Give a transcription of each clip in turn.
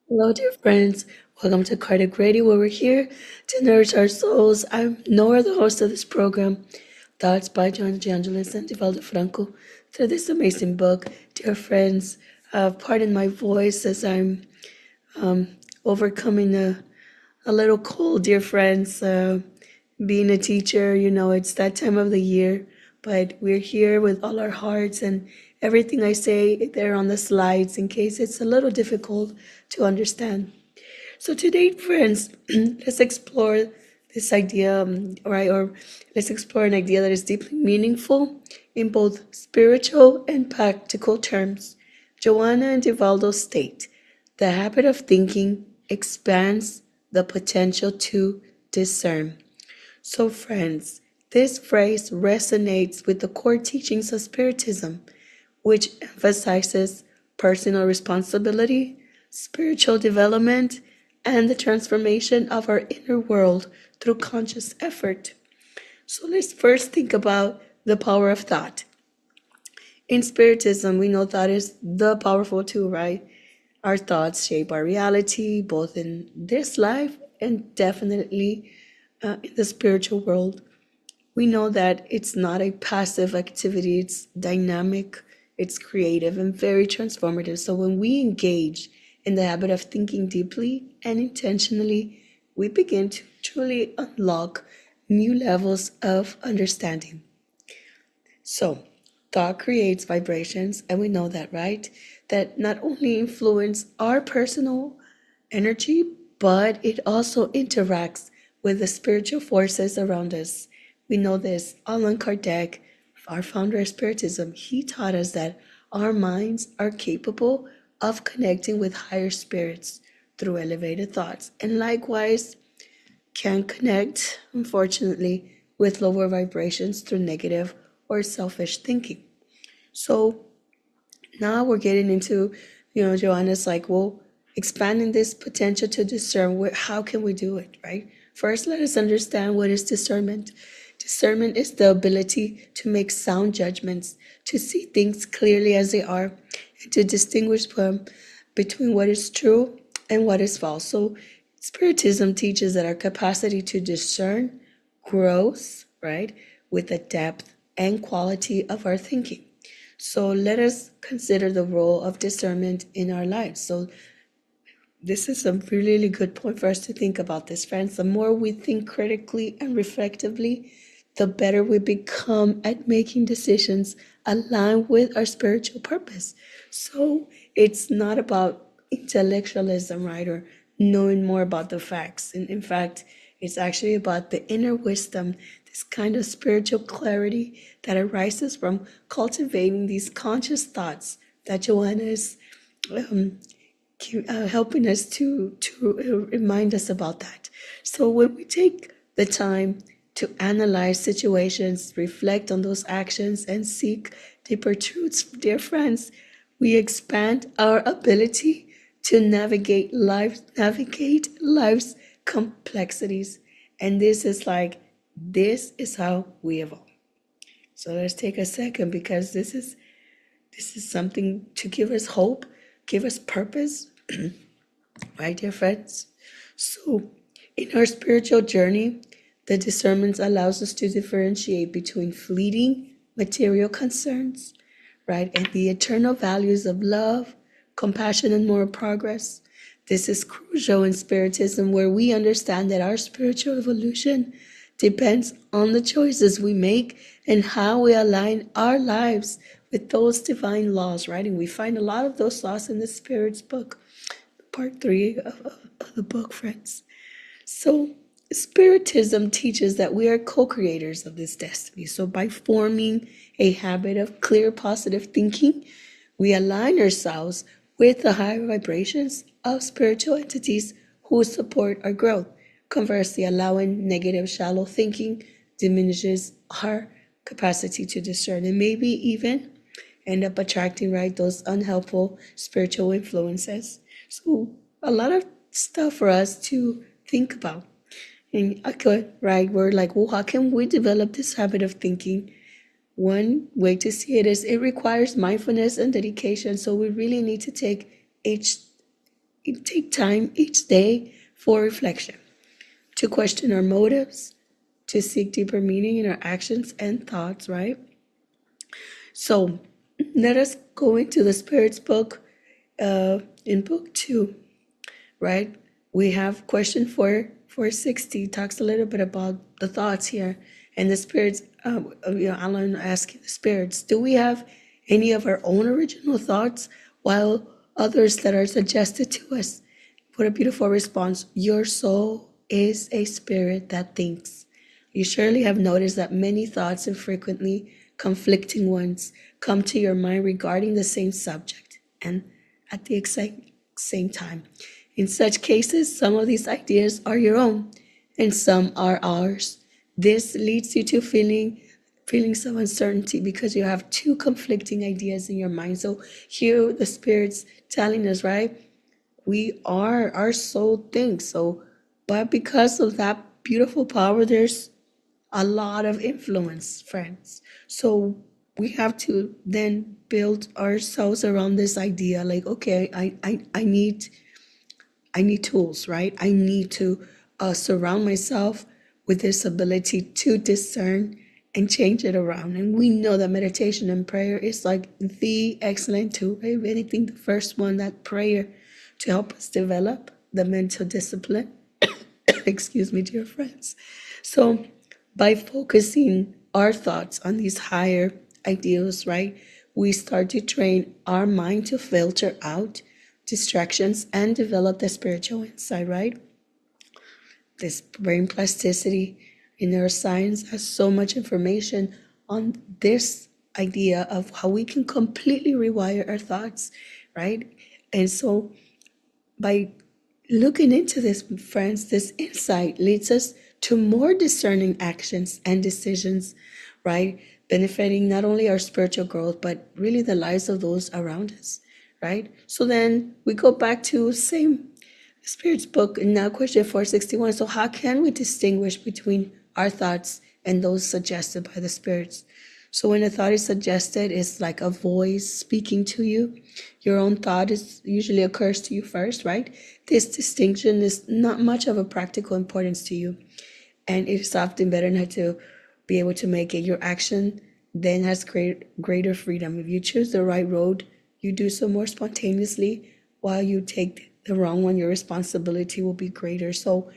Hello, dear friends. Welcome to Kardec Radio, where we're here to nourish our souls. I'm Norah, the host of this program. Thoughts by Joanna, Angelis, and Divaldo Franco. Through this amazing book, dear friends, pardon my voice as I'm overcoming a little cold, dear friends. Being a teacher, it's that time of the year, but we're here with all our hearts and everything I say there on the slides in case it's a little difficult to understand. So today, friends, let's explore this idea, right? Or let's explore an idea that is deeply meaningful in both spiritual and practical terms. Joanna and Divaldo state, the habit of thinking expands the potential to discern. So, friends, this phrase resonates with the core teachings of Spiritism, which emphasizes personal responsibility, spiritual development, and the transformation of our inner world through conscious effort. So, let's first think about the power of thought. In Spiritism, we know thought is the powerful tool, right? Our thoughts shape our reality, both in this life and definitely in the spiritual world. We know that it's not a passive activity, it's dynamic, it's creative, and very transformative. So when we engage in the habit of thinking deeply and intentionally, we begin to truly unlock new levels of understanding. So, thought creates vibrations, and we know that, right? That not only influence our personal energy, but it also interacts with the spiritual forces around us. We know this. Allan Kardec, our founder of Spiritism, he taught us that our minds are capable of connecting with higher spirits through elevated thoughts, and likewise can connect, unfortunately, with lower vibrations through negative or selfish thinking. So now we're getting into, Joanna's like, well, expanding this potential to discern, how can we do it, right? First, let us understand what is discernment. Discernment is the ability to make sound judgments, to see things clearly as they are, and to distinguish between what is true and what is false. So, Spiritism teaches that our capacity to discern grows, right, with the depth and quality of our thinking. So let us consider the role of discernment in our lives. So this is a really good point for us to think about this, friends. The more we think critically and reflectively, the better we become at making decisions aligned with our spiritual purpose. So it's not about intellectualism, right, or knowing more about the facts. And in fact, it's actually about the inner wisdom, this kind of spiritual clarity that arises from cultivating these conscious thoughts that Joanna is um, helping us to remind us about that. So when we take the time to analyze situations, reflect on those actions, and seek deeper truths, dear friends, we expand our ability to navigate life's complexities. And this is how we evolve. So let's take a second because this is something to give us hope, give us purpose, right, dear friends? So, in our spiritual journey, the discernment allows us to differentiate between fleeting material concerns, right, and the eternal values of love, compassion, and moral progress. This is crucial in Spiritism, where we understand that our spiritual evolution depends on the choices we make and how we align our lives with those divine laws, right? And we find a lot of those laws in the Spirit's book, part three of the book, friends. So, Spiritism teaches that we are co creators of this destiny. So, by forming a habit of clear, positive thinking, we align ourselves with the higher vibrations of spiritual entities who support our growth. Conversely, allowing negative, shallow thinking diminishes our capacity to discern and maybe even end up attracting, right, those unhelpful spiritual influences. So, a lot of stuff for us to think about. And okay, right, we're like, well, how can we develop this habit of thinking? One way to see it is it requires mindfulness and dedication. So we really need to take each take time each day for reflection, to question our motives, to seek deeper meaning in our actions and thoughts, right? So let us go into the Spirit's book, in book 2, right? We have question 460, talks a little bit about the thoughts here. And the spirits, Alan asking the spirits, do we have any of our own original thoughts, while others that are suggested to us? What a beautiful response. Your soul is a spirit that thinks. You surely have noticed that many thoughts, and frequently conflicting ones, come to your mind regarding the same subject and at the exact same time. In such cases, some of these ideas are your own and some are ours. This leads you to feelings of uncertainty because you have two conflicting ideas in your mind. So here the Spirit's telling us, right? Our soul thinks. So, but because of that beautiful power, there's a lot of influence, friends. So we have to then build ourselves around this idea, like, okay, I need tools, right? I need to surround myself with this ability to discern and change it around. And we know that meditation and prayer is like the excellent tool, right? If anything, the first one, that prayer, to help us develop the mental discipline. Excuse me, dear friends. So by focusing our thoughts on these higher ideals, right, we start to train our mind to filter out distractions and develop the spiritual insight, right? This brain plasticity in neuroscience has so much information on this idea of how we can completely rewire our thoughts, right? And so by looking into this, friends, this insight leads us to more discerning actions and decisions, right? Benefiting not only our spiritual growth, but really the lives of those around us, right? So then we go back to same Spirit's book, and now question 461. So how can we distinguish between our thoughts and those suggested by the spirits? So when a thought is suggested, it's like a voice speaking to you. Your own thought is usually occurs to you first, right? This distinction is not much of a practical importance to you, and it is often better not to be able to make it. Your action then has greater freedom. If you choose the right road, you do so more spontaneously. While you take the wrong one, your responsibility will be greater. So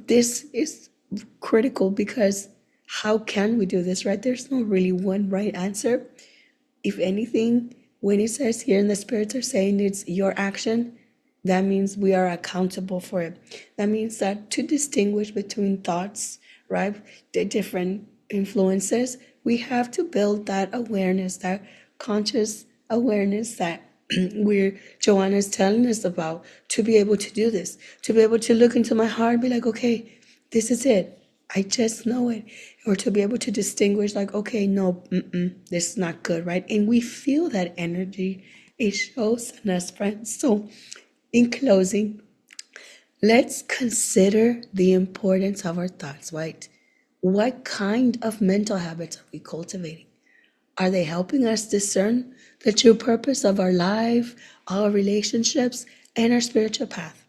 this is critical, because how can we do this, right? There's no really one right answer. If anything, when it says here, and the spirits are saying it's your action, that means we are accountable for it. That means that to distinguish between thoughts, right, the different influences, we have to build that awareness, that conscious awareness that Joanna is telling us about, to be able to do this, to be able to look into my heart and be like, okay, this is it. I just know it. Or to be able to distinguish, like, okay, no, this is not good, right? And we feel that energy. It shows in us, friends. So in closing, let's consider the importance of our thoughts, right? What kind of mental habits are we cultivating? Are they helping us discern the true purpose of our life, our relationships, and our spiritual path?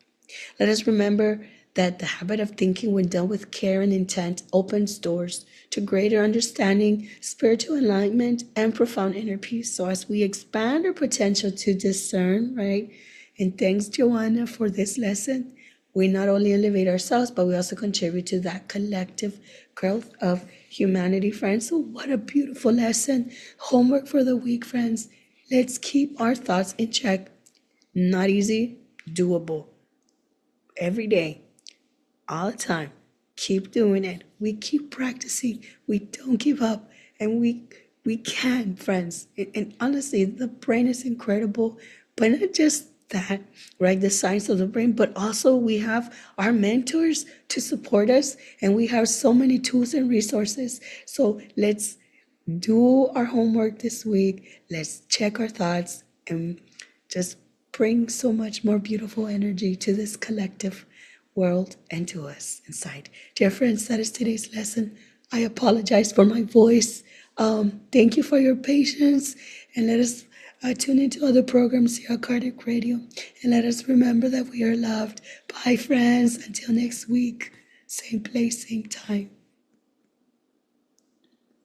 Let us remember that the habit of thinking, when done with care and intent, opens doors to greater understanding, spiritual enlightenment, and profound inner peace. So as we expand our potential to discern, right? And thanks, Joanna, for this lesson. We not only elevate ourselves, but we also contribute to that collective growth of humanity, friends. So what a beautiful lesson. Homework for the week, friends. Let's keep our thoughts in check. Not easy, doable. Every day, all the time. Keep doing it. We keep practicing. We don't give up. And we can, friends. And honestly, the brain is incredible. But not just that, right? The science of the brain, but also we have our mentors to support us. And we have so many tools and resources. So let's do our homework this week. Let's check our thoughts and just bring so much more beautiful energy to this collective world and to us inside. Dear friends, that is today's lesson. I apologize for my voice. Thank you for your patience, and let us Tune into other programs here at Kardec Radio, and let us remember that we are loved. Bye, friends. Until next week, same place, same time.